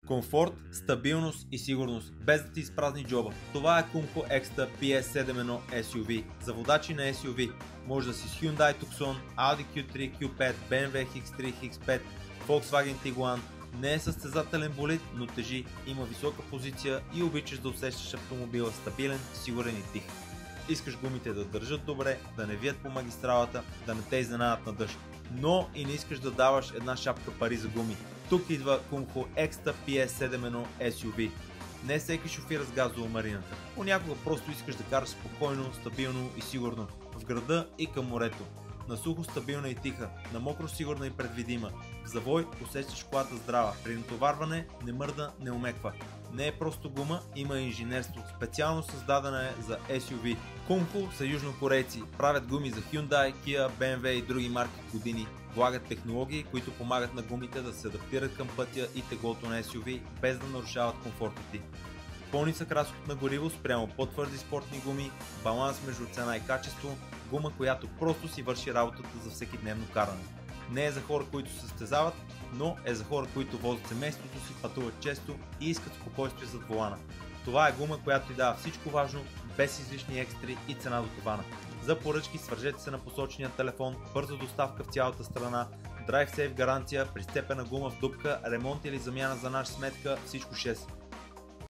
Комфорт, стабилност и сигурност, без да ти изпразни джоба. Това е Kumho Exta PS7.1 SUV. За водачи на SUV може да си с Hyundai Tucson, Audi Q3, Q5, BMW X3, X5, Volkswagen Tiguan. Не е състезателен болид, но тежи, има висока позиция и обичаш да усещаш автомобила стабилен, сигурен и тих. Искаш гумите да държат добре, да не вият по магистралата, да не те изненадат на дъжд. Но и не искаш да даваш една шапка пари за гуми. Тук идва Kumho Exta PS7.1 SUV. Не всеки шофира с газово-марината. Понякога просто искаш да караш спокойно, стабилно и сигурно. В града и към морето. На сухо стабилна и тиха, на мокро сигурна и предвидима. В завой усещаш колата здрава, при натоварване не мърда, не омеква. Не е просто гума, има инженерство, специално създадена е за SUV. Kumho са южнокорейци, правят гуми за Hyundai, Kia, BMW и други марки години. Влагат технологии, които помагат на гумите да се адаптират към пътя и теглото на SUV, без да нарушават комфорта ти. По-нисък разход на гориво спрямо по-твърди спортни гуми, баланс между цена и качество, гума, която просто си върши работата за всекидневно каране. Не е за хора, които се състезават, но е за хора, които возят семейството си, пътуват често и искат спокойствие зад волана. Това е гума, която ти дава всичко важно, без излишни екстри и цена до тавана. За поръчки свържете се на посочения телефон, бърза доставка в цялата страна, DriveSafe гаранция, пристепена гума в дупка, ремонт или замяна за наша сметка, всичко 6.